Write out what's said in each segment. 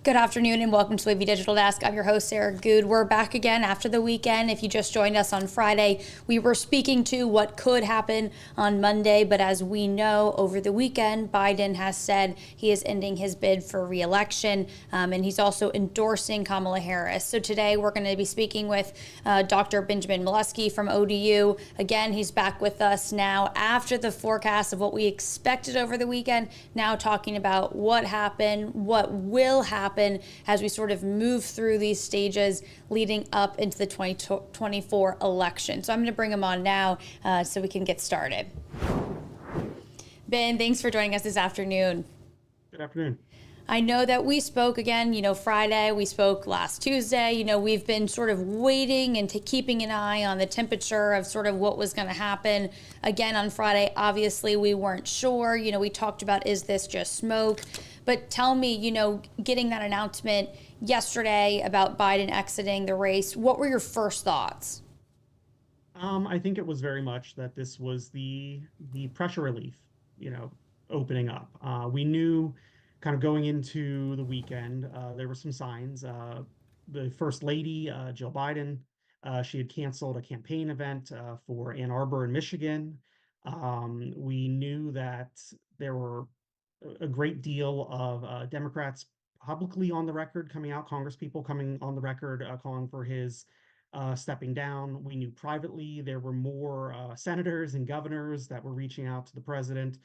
Good afternoon and welcome to WAVY Digital Desk. I'm your host, Sarah Good. We're back again after the weekend. If you just joined us on Friday, we were speaking to what could happen on Monday, but as we know, over the weekend, Biden has said he is ending his bid for re-election, and he's also endorsing Kamala Harris. So today we're going to be speaking with Dr. Benjamin Molesky from ODU. Again, he's back with us now after the forecast of what we expected over the weekend, now talking about what happened, what will happen as we sort of move through these stages leading up into the 2024 election. So I'm going to bring him on now so we can get started. Ben, thanks for joining us this afternoon. Good afternoon. I know that we spoke again, Friday, we spoke last Tuesday, we've been sort of waiting and keeping an eye on the temperature of sort of what was going to happen. Again, on Friday, obviously we weren't sure, we talked about, is this just smoke? But tell me, getting that announcement yesterday about Biden exiting the race, what were your first thoughts? I think it was very much that this was the pressure relief, opening up. We knew kind of going into the weekend, there were some signs. The First Lady, Jill Biden, she had canceled a campaign event for Ann Arbor in Michigan. We knew that there were a great deal of Democrats publicly on the record coming out, Congresspeople coming on the record calling for his stepping down. We knew privately there were more senators and governors that were reaching out to the president.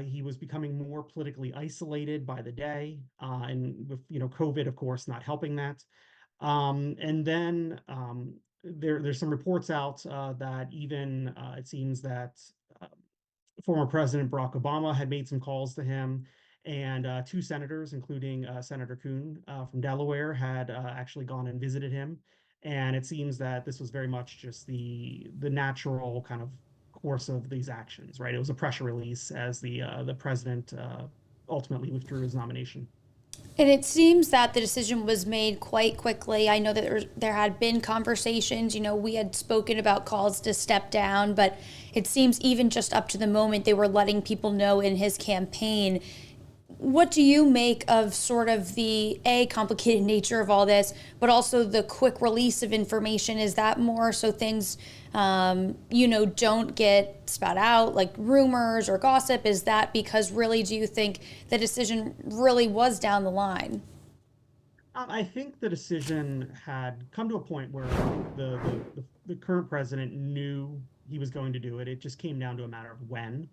He was becoming more politically isolated by the day, and with COVID, of course, not helping that. And then there's some reports out that even it seems that former President Barack Obama had made some calls to him, and two senators, including Senator Kuhn from Delaware, had actually gone and visited him. And it seems that this was very much just the natural kind of course of these actions, right? It was a pressure release as the president ultimately withdrew his nomination. And it seems that the decision was made quite quickly. I know that there had been conversations, we had spoken about calls to step down, but it seems even just up to the moment they were letting people know in his campaign. What do you make of sort of the complicated nature of all this, but also the quick release of information? Is that more so things, don't get spat out like rumors or gossip? Is that because really, do you think the decision really was down the line? I think the decision had come to a point where I think the current president knew he was going to do it. It just came down to a matter of when.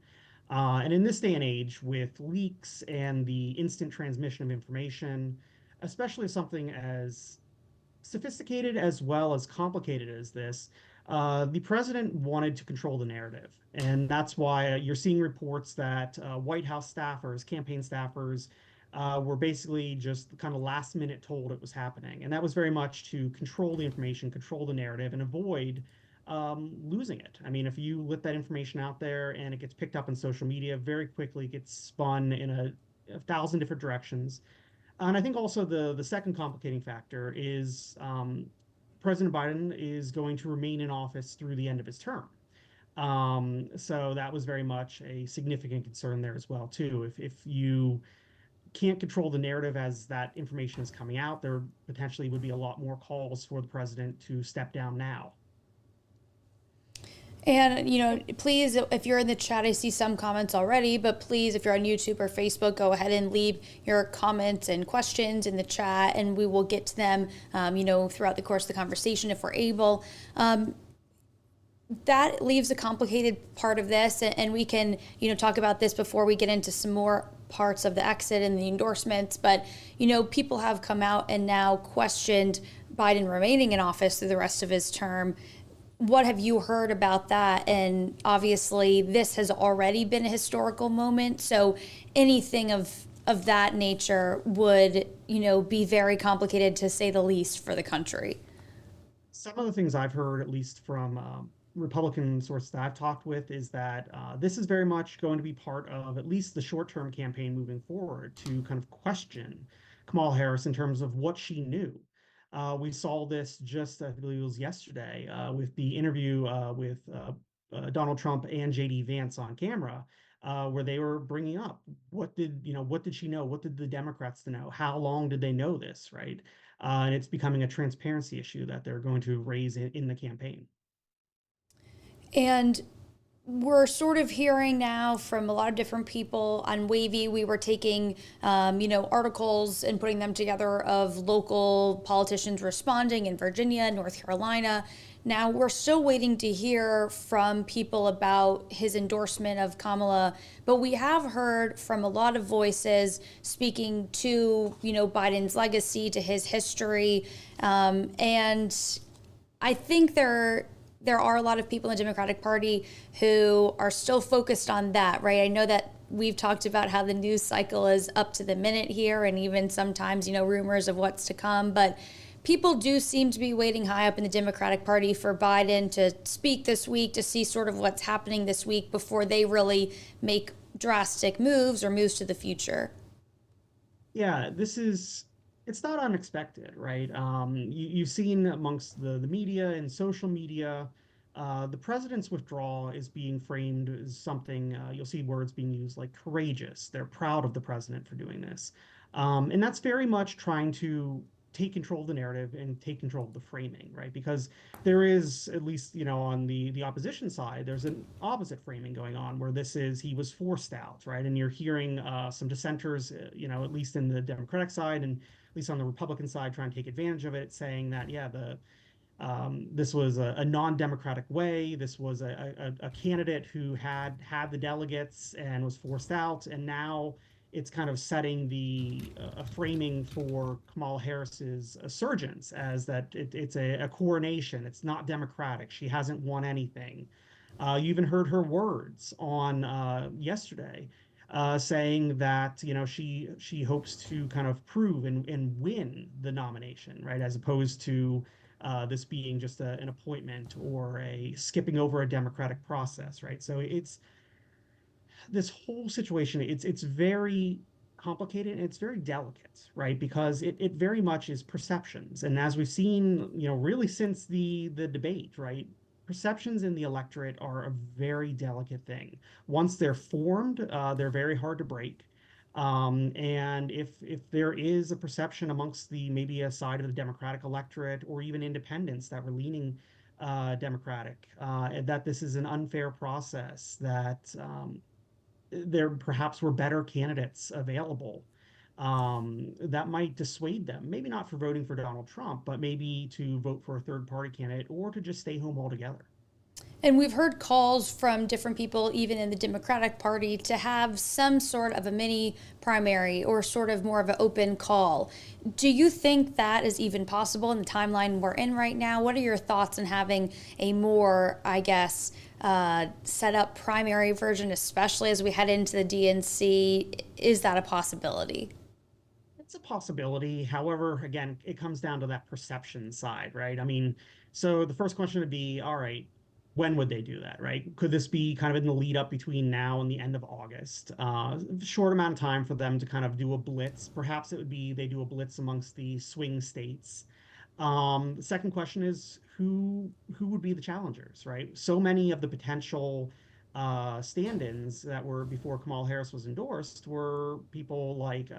And in this day and age, with leaks and the instant transmission of information, especially something as sophisticated as well as complicated as this, the president wanted to control the narrative. And that's why you're seeing reports that White House staffers, campaign staffers, were basically just kind of last minute told it was happening. And that was very much to control the information, control the narrative, and avoid losing it. I mean, if you let that information out there and it gets picked up in social media, very quickly gets spun in a thousand different directions. And I think also the second complicating factor is President Biden is going to remain in office through the end of his term. So that was very much a significant concern there as well, too. If you can't control the narrative as that information is coming out, there potentially would be a lot more calls for the president to step down now. And, please, if you're in the chat, I see some comments already, but please, if you're on YouTube or Facebook, go ahead and leave your comments and questions in the chat, and we will get to them, throughout the course of the conversation if we're able. That leaves a complicated part of this, and we can, talk about this before we get into some more parts of the exit and the endorsements. But, people have come out and now questioned Biden remaining in office through the rest of his term. What have you heard about that? And obviously, this has already been a historical moment. So anything of that nature would, be very complicated, to say the least, for the country. Some of the things I've heard, at least from Republican sources that I've talked with, is that this is very much going to be part of at least the short-term campaign moving forward to kind of question Kamala Harris in terms of what she knew. We saw this just, I believe it was yesterday, with the interview with Donald Trump and J.D. Vance on camera. where they were bringing up what did she know? What did the Democrats know? How long did they know this, right? And it's becoming a transparency issue that they're going to raise in the campaign. And we're sort of hearing now from a lot of different people on WAVY. We were taking, articles and putting them together of local politicians responding in Virginia, North Carolina. Now we're still waiting to hear from people about his endorsement of Kamala, but we have heard from a lot of voices speaking to, Biden's legacy, to his history, and I think there are a lot of people in the Democratic Party who are still focused on that, right? I know that we've talked about how the news cycle is up to the minute here, and even sometimes, rumors of what's to come. But people do seem to be waiting high up in the Democratic Party for Biden to speak this week, to see sort of what's happening this week before they really make drastic moves or moves to the future. Yeah, it's not unexpected, right? You've seen amongst the media and social media, the president's withdrawal is being framed as something, you'll see words being used like courageous. They're proud of the president for doing this. And that's very much trying to take control of the narrative and take control of the framing, right? Because there is, at least, on the opposition side, there's an opposite framing going on where this is he was forced out, right? And you're hearing some dissenters, at least in the Democratic side and at least on the Republican side, trying to take advantage of it, saying that, yeah, this was a non-democratic way. This was a candidate who had the delegates and was forced out, and now it's kind of setting the framing for Kamala Harris's surgeons as that it's a coronation. It's not democratic. She hasn't won anything. You even heard her words on yesterday, saying that she hopes to kind of prove and win the nomination, right, as opposed to this being just an appointment or a skipping over a democratic process, right? So it's this whole situation, it's very complicated and it's very delicate, right? Because it very much is perceptions. And as we've seen, really since the debate, right? Perceptions in the electorate are a very delicate thing. Once they're formed, they're very hard to break. And if there is a perception amongst the maybe a side of the Democratic electorate or even independents that were leaning Democratic, that this is an unfair process, that there perhaps were better candidates available, that might dissuade them, maybe not for voting for Donald Trump, but maybe to vote for a third party candidate or to just stay home altogether. And we've heard calls from different people, even in the Democratic Party, to have some sort of a mini primary or sort of more of an open call. Do you think that is even possible in the timeline we're in right now? What are your thoughts on having a more, I guess, set up primary version, especially as we head into the DNC? Is that a possibility? It's a possibility. However, again, it comes down to that perception side, right? I mean, so the first question would be, all right, when would they do that, right? Could this be kind of in the lead up between now and the end of August? Short amount of time for them to kind of do a blitz. Perhaps it would be they do a blitz amongst the swing states. The second question is who would be the challengers, right? So many of the potential stand-ins that were before Kamala Harris was endorsed were people like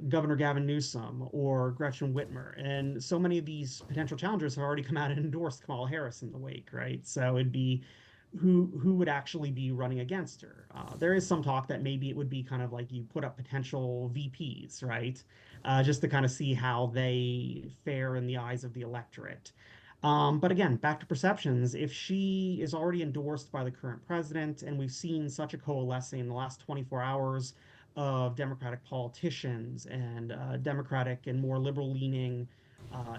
Governor Gavin Newsom or Gretchen Whitmer, and so many of these potential challengers have already come out and endorsed Kamala Harris in the wake, right? So it'd be who would actually be running against her. There is some talk that maybe it would be kind of like you put up potential VPs, right? Just to kind of see how they fare in the eyes of the electorate. But again, back to perceptions. If she is already endorsed by the current president, and we've seen such a coalescing in the last 24 hours of Democratic politicians and Democratic and more liberal leaning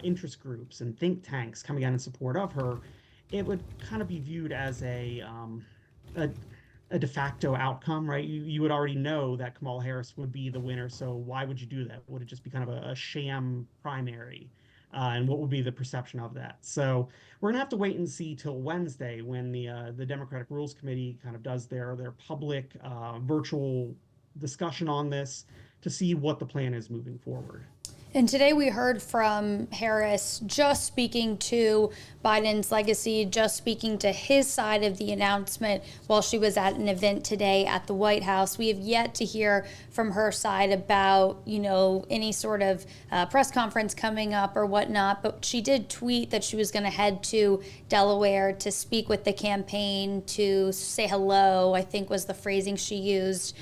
interest groups and think tanks coming out in support of her, it would kind of be viewed as a, a de facto outcome, right? You would already know that Kamala Harris would be the winner. So why would you do that? Would it just be kind of a sham primary? And what would be the perception of that? So we're gonna have to wait and see till Wednesday when the Democratic Rules Committee kind of does their public virtual discussion on this to see what the plan is moving forward. And today we heard from Harris just speaking to Biden's legacy, just speaking to his side of the announcement while she was at an event today at the White House. We have yet to hear from her side about, any sort of press conference coming up or whatnot. But she did tweet that she was going to head to Delaware to speak with the campaign, to say hello, I think was the phrasing she used.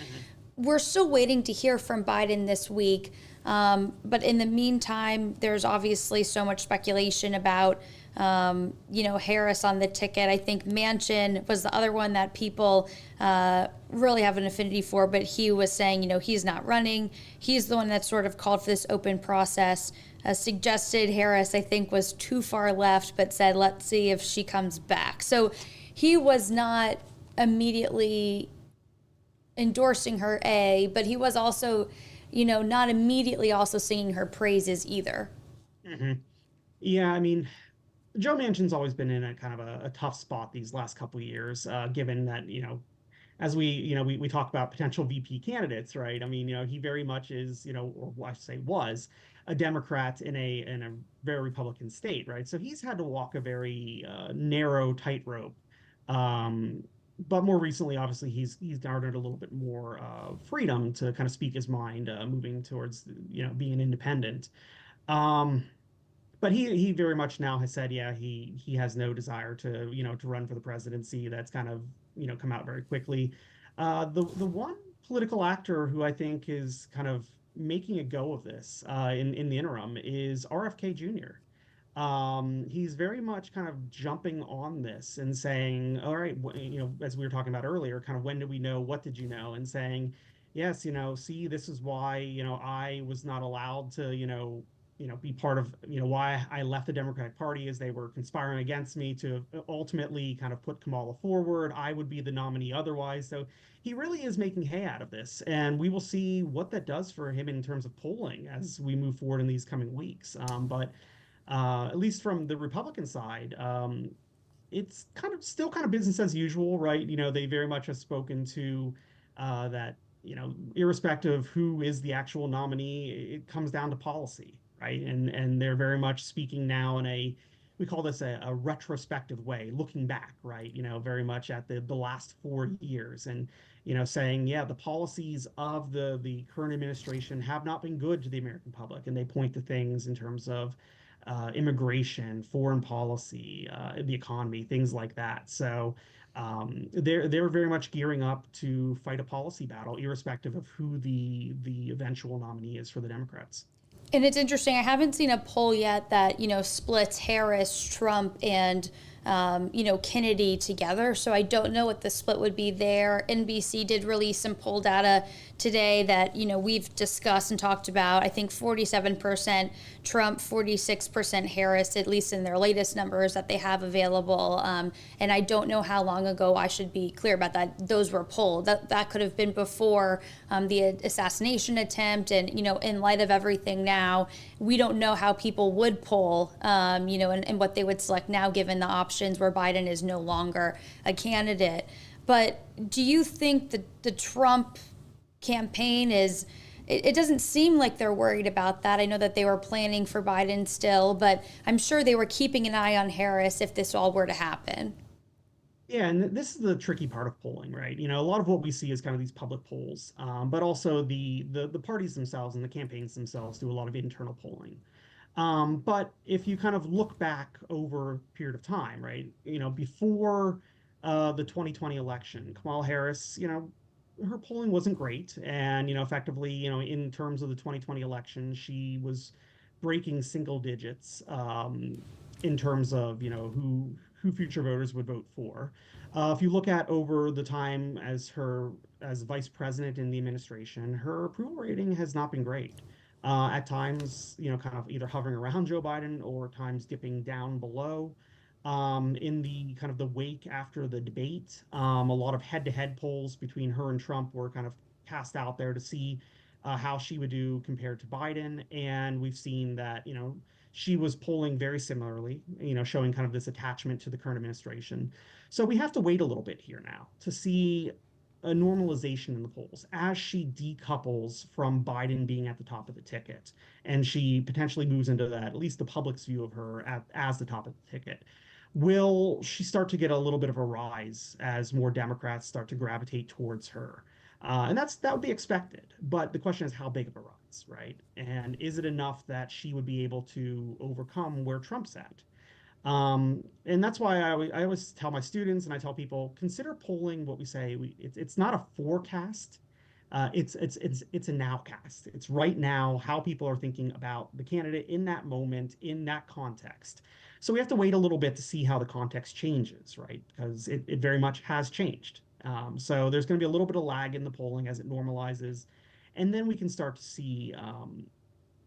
We're still waiting to hear from Biden this week. But in the meantime, there's obviously so much speculation about, Harris on the ticket. I think Manchin was the other one that people really have an affinity for, but he was saying, he's not running. He's the one that sort of called for this open process. Suggested Harris, I think, was too far left, but said, let's see if she comes back. So he was not immediately endorsing her, but he was also, not immediately also singing her praises either. Hmm. Yeah, I mean, Joe Manchin's always been in a kind of a tough spot these last couple of years, given that, as we talk about potential VP candidates, right? I mean, he very much is, or I should say was a Democrat in a very Republican state, right? So he's had to walk a very narrow tightrope. Um, but more recently, obviously, he's garnered a little bit more freedom to kind of speak his mind, moving towards being independent. Um, but he very much now has said, yeah, he has no desire to run for the presidency. That's kind of come out very quickly. The one political actor who I think is kind of making a go of this in the interim is RFK Jr. He's very much kind of jumping on this and saying, all right, as we were talking about earlier, kind of when do we know, what did you know, and saying, yes, see, this is why I was not allowed to be part of why I left the Democratic Party, is they were conspiring against me to ultimately kind of put Kamala forward. I would be the nominee otherwise. So he really is making hay out of this, and we will see what that does for him in terms of polling as we move forward in these coming weeks. But at least from the Republican side, it's kind of business as usual, right? They very much have spoken to that, irrespective of who is the actual nominee, it comes down to policy, right? And they're very much speaking now in we call this a retrospective way, looking back, right? Very much at the last 4 years, and saying, yeah, the policies of the current administration have not been good to the American public, and they point to things in terms of immigration, foreign policy, the economy, things like that. So they're very much gearing up to fight a policy battle, irrespective of who the eventual nominee is for the Democrats. And it's interesting. I haven't seen a poll yet that splits Harris, Trump, and Kennedy together. So I don't know what the split would be there. NBC did release some poll data today that we've discussed and talked about. I think 47% Trump, 46% Harris, at least in their latest numbers that they have available. And I don't know how long ago, I should be clear about that, those were polled. That could have been before the assassination attempt. And in light of everything now, we don't know how people would poll, and what they would select now, given the options where Biden is no longer a candidate. But do you think that the Trump campaign it doesn't seem like they're worried about that. I know that they were planning for Biden still, but I'm sure they were keeping an eye on Harris if this all were to happen. Yeah, and this is the tricky part of polling, right? A lot of what we see is kind of these public polls, but also the parties themselves and the campaigns themselves do a lot of internal polling. But if you kind of look back over a period of time, right? Before the 2020 election, Kamala Harris, her polling wasn't great, and effectively, in terms of the 2020 election, she was breaking single digits in terms of who future voters would vote for. If you look at over the time as vice president in the administration, her approval rating has not been great. At times, kind of either hovering around Joe Biden or times dipping down below. In the kind of the wake after the debate, a lot of head-to-head polls between her and Trump were kind of cast out there to see how she would do compared to Biden, and we've seen that she was polling very similarly, showing kind of this attachment to the current administration. So we have to wait a little bit here now to see a normalization in the polls as she decouples from Biden being at the top of the ticket, and she potentially moves into that, at least the public's view of her as the top of the ticket. Will she start to get a little bit of a rise as more Democrats start to gravitate towards her? And that would be expected. But the question is how big of a rise, right? And is it enough that she would be able to overcome where Trump's at? And that's why I always tell my students and I tell people consider polling what we say. It's not a forecast. It's a nowcast. It's right now how people are thinking about the candidate in that moment, in that context. So we have to wait a little bit to see how the context changes, right? Because it very much has changed. So there's going to be a little bit of lag in the polling as it normalizes, and then we can start to see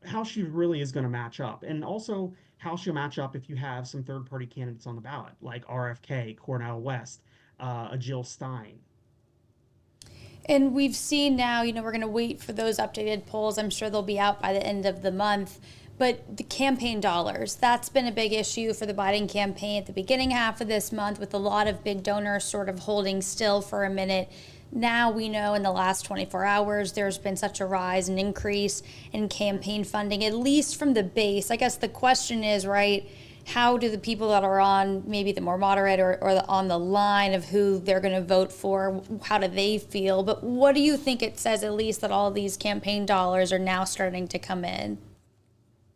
how she really is going to match up, and also how she'll match up if you have some third party candidates on the ballot, like RFK, Cornel West, a Jill Stein. And we've seen now, we're going to wait for those updated polls. I'm sure they'll be out by the end of the month. But the campaign dollars, that's been a big issue for the Biden campaign at the beginning half of this month, with a lot of big donors sort of holding still for a minute. Now we know in the last 24 hours, there's been such a rise and increase in campaign funding, at least from the base. I guess the question is, right, how do the people that are on maybe the more moderate or on the line of who they're going to vote for, how do they feel? But what do you think it says, at least, that all of these campaign dollars are now starting to come in?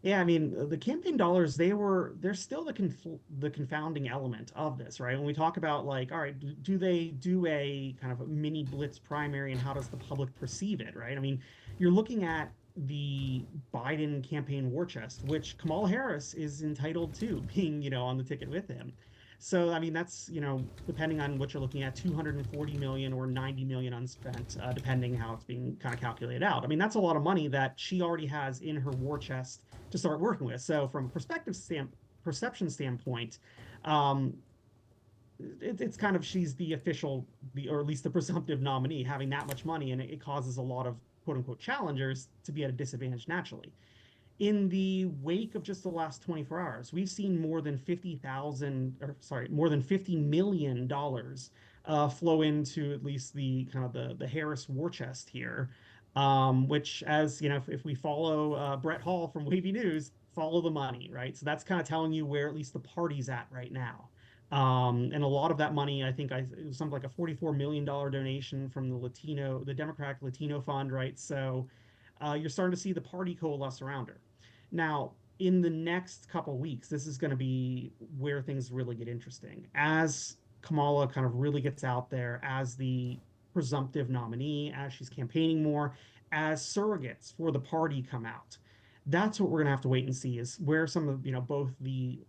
Yeah, I mean, the campaign dollars, they're still the confounding element of this, right? When we talk about like, all right, do they do a kind of a mini blitz primary and how does the public perceive it, right? I mean, you're looking at the Biden campaign war chest, which Kamala Harris is entitled to being, on the ticket with him. So, I mean, that's, depending on what you're looking at, 240 million or 90 million unspent, depending how it's being kind of calculated out. I mean, that's a lot of money that she already has in her war chest to start working with. So, from a perception standpoint, um, it's kind of she's the official, or at least the presumptive nominee, having that much money, and it causes a lot of quote unquote challengers to be at a disadvantage naturally. In the wake of just the last 24 hours, we've seen more than 50,000, or sorry, more than $50 million flow into at least the kind of the Harris war chest here, which, as you know, if we follow Brett Hall from WAVY News, follow the money, right? So that's kind of telling you where at least the party's at right now. And a lot of that money, I think, it was something like a $44 million donation from the Democratic Latino Fund, right? So you're starting to see the party coalesce around her. Now, in the next couple weeks, this is going to be where things really get interesting. As Kamala kind of really gets out there as the presumptive nominee, as she's campaigning more, as surrogates for the party come out. That's what we're going to have to wait and see, is where some of, both the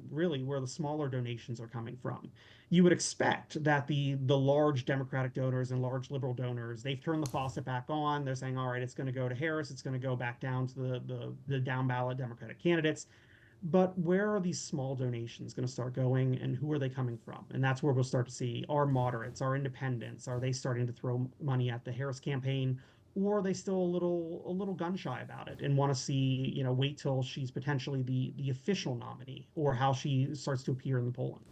really where the smaller donations are coming from. You would expect that the large Democratic donors and large liberal donors, they've turned the faucet back on. They're saying, all right, it's going to go to Harris, it's going to go back down to the down ballot Democratic candidates. But where are these small donations going to start going, and who are they coming from? And that's where we'll start to see our moderates, our independents, are they starting to throw money at the Harris campaign, or are they still a little gun shy about it and want to see, wait till she's potentially the official nominee, or how she starts to appear in the polling?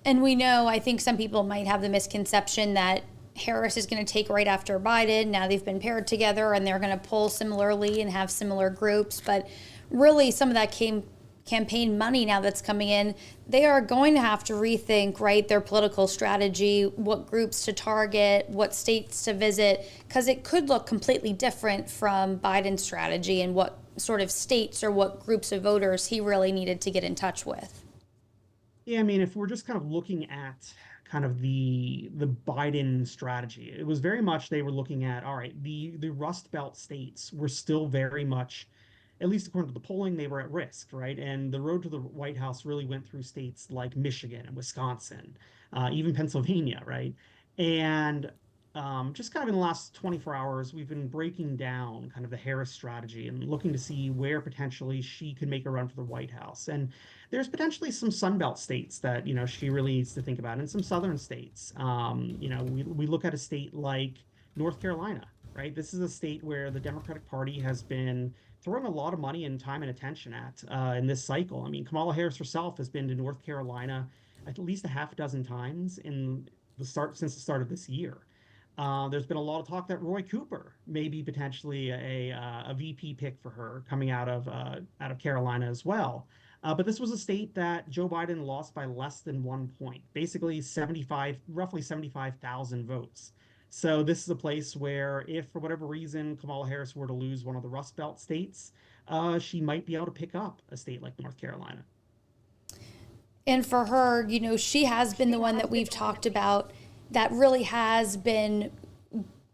And we know, I think some people might have the misconception that Harris is going to take right after Biden. Now they've been paired together and they're going to poll similarly and have similar groups. But really, some of that campaign money now that's coming in, they are going to have to rethink, right, their political strategy, what groups to target, what states to visit, because it could look completely different from Biden's strategy and what sort of states or what groups of voters he really needed to get in touch with. Yeah, I mean, if we're just kind of looking at kind of the Biden strategy, it was very much they were looking at, all right, the Rust Belt states were still very much, at least according to the polling, they were at risk, right? And the road to the White House really went through states like Michigan and Wisconsin, even Pennsylvania, right? And just kind of in the last 24 hours, we've been breaking down kind of the Harris strategy and looking to see where potentially she could make a run for the White House. And there's potentially some Sunbelt states that, she really needs to think about, and some Southern states. We look at a state like North Carolina, right? This is a state where the Democratic Party has been throwing a lot of money and time and attention at in this cycle. I mean, Kamala Harris herself has been to North Carolina at least a half a dozen times since the start of this year. There's been a lot of talk that Roy Cooper may be potentially a VP pick for her coming out of Carolina as well. But this was a state that Joe Biden lost by less than 1 point, basically roughly 75,000 votes. So this is a place where, if for whatever reason Kamala Harris were to lose one of the Rust Belt states, she might be able to pick up a state like North Carolina. And for her, she has been the one that we've talked about that really has been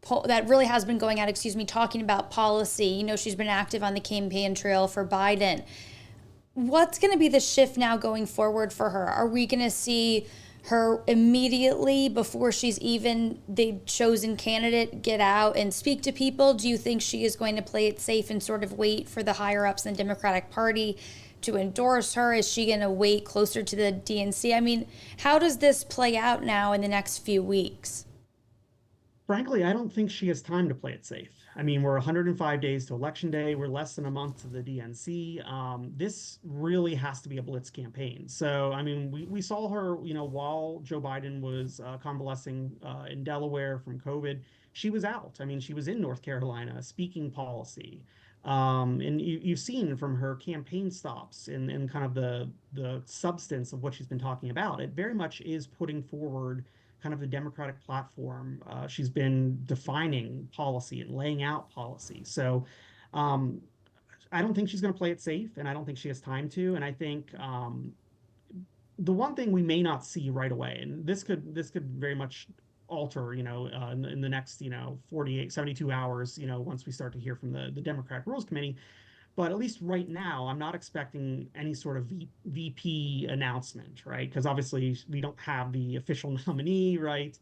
going out, talking about policy. She's been active on the campaign trail for Biden. What's going to be the shift now going forward for her? Are we going to see her immediately before she's even the chosen candidate get out and speak to people? Do you think she is going to play it safe and sort of wait for the higher ups in the Democratic Party to endorse her? Is she going to wait closer to the DNC? I mean, how does this play out now in the next few weeks? Frankly, I don't think she has time to play it safe. I mean, we're 105 days to election day. We're less than a month to the DNC. This really has to be a blitz campaign. So, I mean, we saw her, while Joe Biden was convalescing in Delaware from COVID, she was out. I mean, she was in North Carolina speaking policy. And you've seen from her campaign stops and kind of the substance of what she's been talking about, it very much is putting forward kind of the Democratic platform. She's been defining policy and laying out policy. So um, I don't think she's going to play it safe, and I don't think she has time to. And I think the one thing we may not see right away, and this could very much alter, in the next, 48, 72 hours, once we start to hear from the Democratic Rules Committee. But at least right now, I'm not expecting any sort of VP announcement, right? Because obviously we don't have the official nominee, right?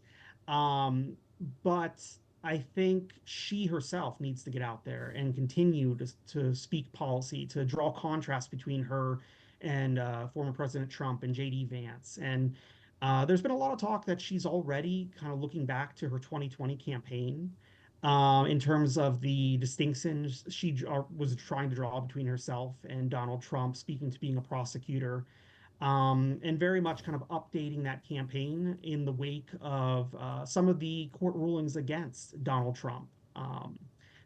Um, but I think she herself needs to get out there and continue to speak policy, to draw contrast between her and former President Trump and JD Vance. And there's been a lot of talk that she's already kind of looking back to her 2020 campaign in terms of the distinctions she was trying to draw between herself and Donald Trump, speaking to being a prosecutor, and very much kind of updating that campaign in the wake of some of the court rulings against Donald Trump.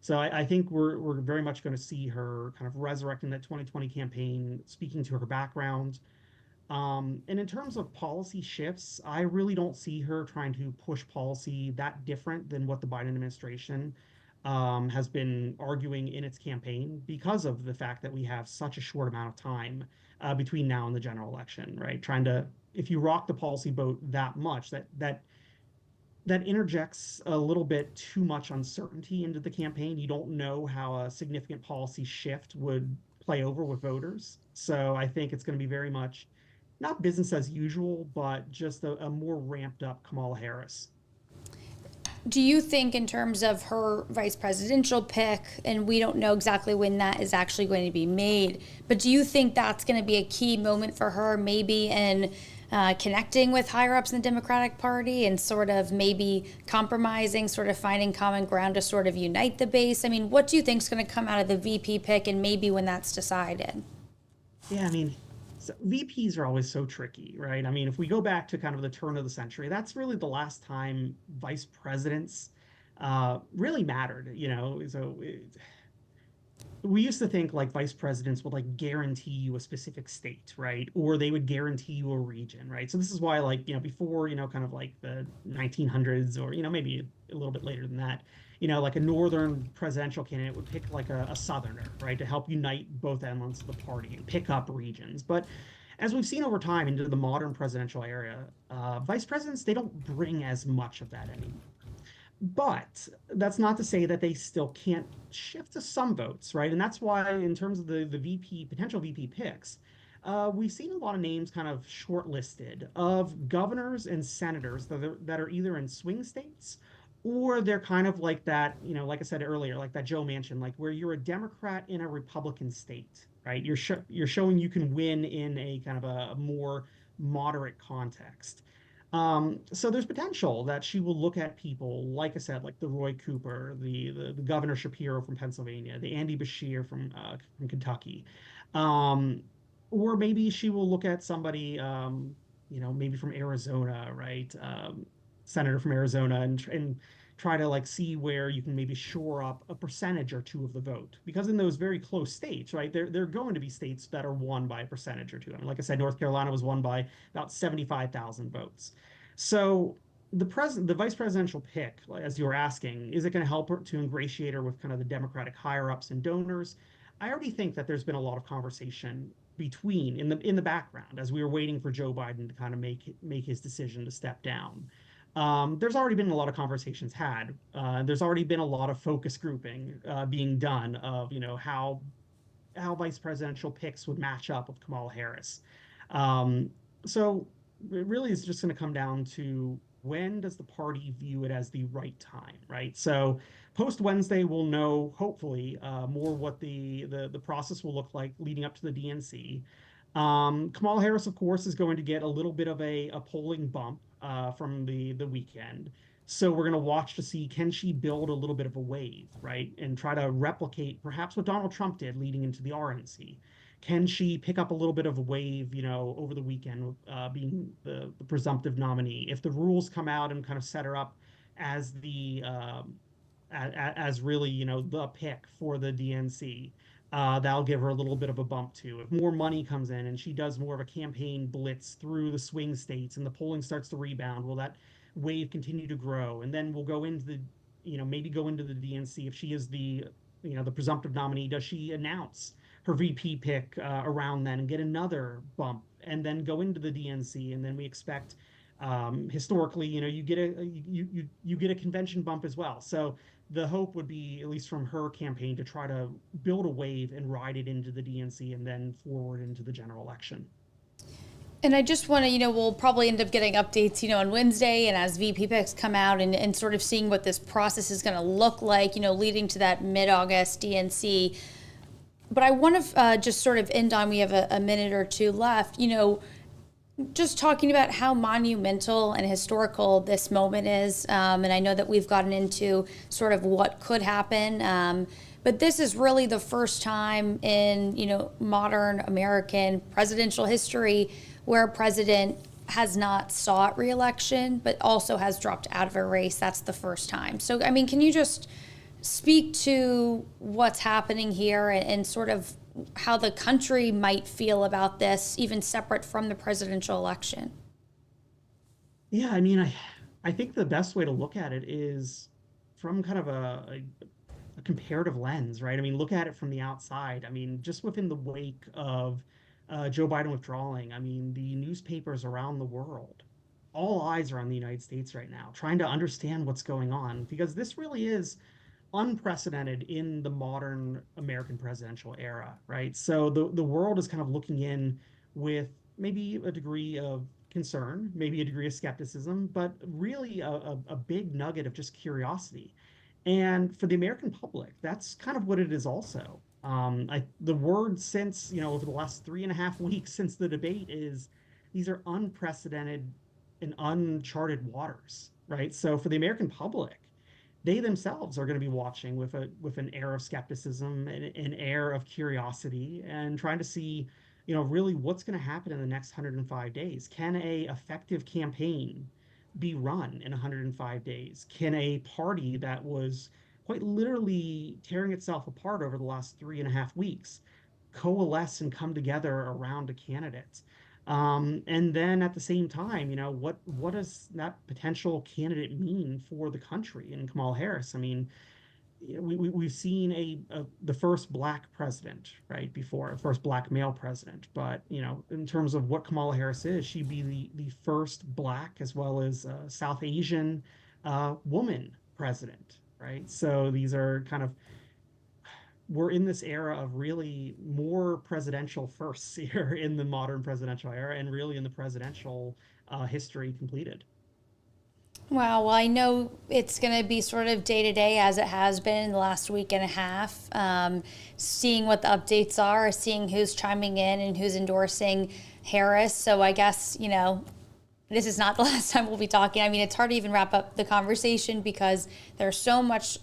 So I think we're very much going to see her kind of resurrecting that 2020 campaign, speaking to her background, and in terms of policy shifts, I really don't see her trying to push policy that different than what the Biden administration has been arguing in its campaign because of the fact that we have such a short amount of time between now and the general election, right? If you rock the policy boat that much, that interjects a little bit too much uncertainty into the campaign. You don't know how a significant policy shift would play over with voters. So I think it's going to be very much not business as usual, but just a more ramped up Kamala Harris. Do you think, in terms of her vice presidential pick, and we don't know exactly when that is actually going to be made, but do you think that's going to be a key moment for her, maybe in connecting with higher ups in the Democratic Party and sort of maybe compromising, sort of finding common ground to sort of unite the base? I mean, what do you think is going to come out of the VP pick, and maybe when that's decided? Yeah, I mean, so VPs are always so tricky, right? I mean, if we go back to kind of the turn of the century, that's really the last time vice presidents really mattered, we used to think like vice presidents would like guarantee you a specific state, right? Or they would guarantee you a region, right? So this is why, like, before, kind of like the 1900s, or, maybe a little bit later than that, like a northern presidential candidate would pick like a southerner, right, to help unite both elements of the party and pick up regions. But as we've seen over time into the modern presidential era, vice presidents, they don't bring as much of that anymore. But that's not to say that they still can't shift to some votes, right? And that's why, in terms of the VP potential VP picks, we've seen a lot of names kind of shortlisted of governors and senators that are either in swing states, or they're kind of like that, like I said earlier, like that Joe Manchin, like where you're a Democrat in a Republican state, right? You're showing you can win in a kind of a more moderate context. So there's potential that she will look at people, like I said, like the Roy Cooper, the Governor Shapiro from Pennsylvania, the Andy Beshear from Kentucky, um, or maybe she will look at somebody, maybe from Arizona, right? senator from Arizona, and try to like see where you can maybe shore up a percentage or two of the vote. Because in those very close states, right, they're going to be states that are won by a percentage or two. I mean, like I said, North Carolina was won by about 75,000 votes. So the vice presidential pick, as you were asking, is it going to help her to ingratiate her with kind of the Democratic higher ups and donors? I already think that there's been a lot of conversation between in the background as we were waiting for Joe Biden to kind of make his decision to step down. There's already been a lot of conversations had. There's already been a lot of focus grouping being done of how vice presidential picks would match up with Kamala Harris. Um, so it really is just going to come down to when does the party view it as the right time, right? So post Wednesday, we'll know hopefully more what the process will look like leading up to the DNC. Kamala Harris, of course, is going to get a little bit of a polling bump from the weekend. So we're going to watch to see, can she build a little bit of a wave, right? And try to replicate perhaps what Donald Trump did leading into the RNC. Can she pick up a little bit of a wave, over the weekend, being the presumptive nominee? If the rules come out and kind of set her up as as really, the pick for the DNC, that'll give her a little bit of a bump too. If more money comes in and she does more of a campaign blitz through the swing states and the polling starts to rebound, will that wave continue to grow? And then we'll go into maybe go into the DNC if she is the presumptive nominee. Does she announce her VP pick around then and get another bump, and then go into the DNC? And then we expect historically, you get a convention bump as well. So the hope would be, at least from her campaign, to try to build a wave and ride it into the DNC and then forward into the general election. And I just want to, we'll probably end up getting updates, on Wednesday and as VP picks come out, and sort of seeing what this process is going to look like, leading to that mid-August DNC. But I want to just sort of end on, we have a minute or two left, just talking about how monumental and historical this moment is. And I know that we've gotten into sort of what could happen. But this is really the first time in, modern American presidential history where a president has not sought re-election, but also has dropped out of a race. That's the first time. So, I mean, can you just speak to what's happening here and sort of how the country might feel about this, even separate from the presidential election? Yeah, I mean, I think the best way to look at it is from kind of a comparative lens, right? I mean, look at it from the outside. I mean, just within the wake of Joe Biden withdrawing, I mean, the newspapers around the world, all eyes are on the United States right now, trying to understand what's going on, because this really is unprecedented in the modern American presidential era, right? So the world is kind of looking in with maybe a degree of concern, maybe a degree of skepticism, but really a big nugget of just curiosity. And for the American public, that's kind of what it is also. The word since, over the last 3.5 weeks since the debate is these are unprecedented and uncharted waters, right? So for the American public, they themselves are going to be watching with an air of skepticism and an air of curiosity, and trying to see, really what's going to happen in the next 105 days. Can a effective campaign be run in 105 days? Can a party that was quite literally tearing itself apart over the last 3.5 weeks coalesce and come together around a candidate? And then at the same time, what does that potential candidate mean for the country in Kamala Harris? I mean, we've seen the first Black president, right, before, first Black male president. But, in terms of what Kamala Harris is, she'd be the first Black as well as South Asian woman president, right? So these are kind of, we're in this era of really more presidential firsts here in the modern presidential era, and really in the presidential history completed. Wow, well, I know it's going to be sort of day to day as it has been in the last week and a half, seeing what the updates are, seeing who's chiming in and who's endorsing Harris. So I guess, this is not the last time we'll be talking. I mean, it's hard to even wrap up the conversation because there's so much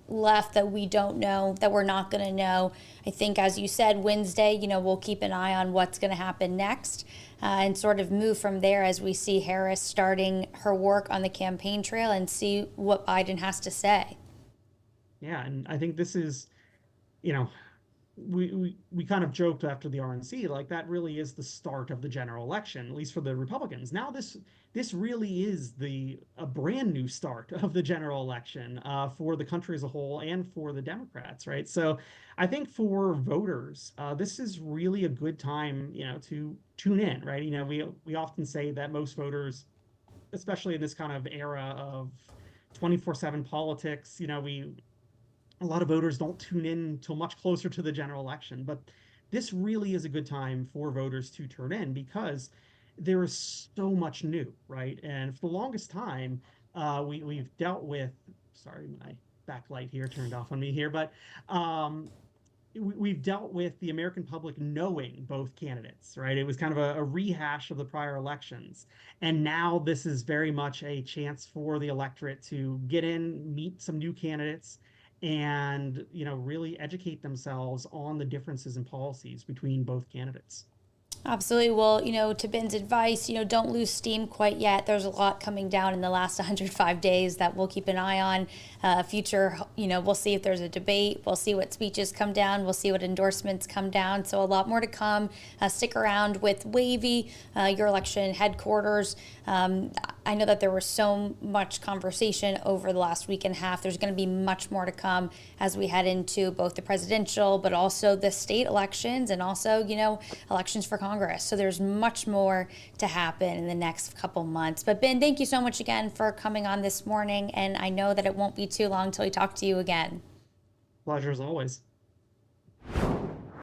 left that we don't know, that we're not going to know. I think, as you said, Wednesday, we'll keep an eye on what's going to happen next. and sort of move from there as we see Harris starting her work on the campaign trail and see what Biden has to say. Yeah, and I think this is, you know, we kind of joked after the RNC, like that really is the start of the general election, at least for the Republicans. Now this really is the a brand new start of the general election for the country as a whole and for the Democrats, right? So I think for voters, this is really a good time, to tune in, right? We often say that most voters, especially in this kind of era of 24/7 politics, we a lot of voters don't tune in till much closer to the general election. But this really is a good time for voters to turn in because there is so much new, right? And for the longest time, we've dealt with. Sorry, my backlight here turned off on me here, but we've dealt with the American public knowing both candidates, right? It was kind of a rehash of the prior elections. And now this is very much a chance for the electorate to get in, meet some new candidates, and really educate themselves on the differences in policies between both candidates. Absolutely. Well, to Ben's advice, don't lose steam quite yet. There's a lot coming down in the last 105 days that we'll keep an eye on. Future, we'll see if there's a debate. We'll see what speeches come down. We'll see what endorsements come down. So a lot more to come. Stick around with WAVY, your election headquarters. I know that there was so much conversation over the last week and a half. There's going to be much more to come as we head into both the presidential, but also the state elections and also, elections for Congress. So there's much more to happen in the next couple months. But Ben, thank you so much again for coming on this morning. And I know that it won't be too long until we talk to you again. Pleasure as always.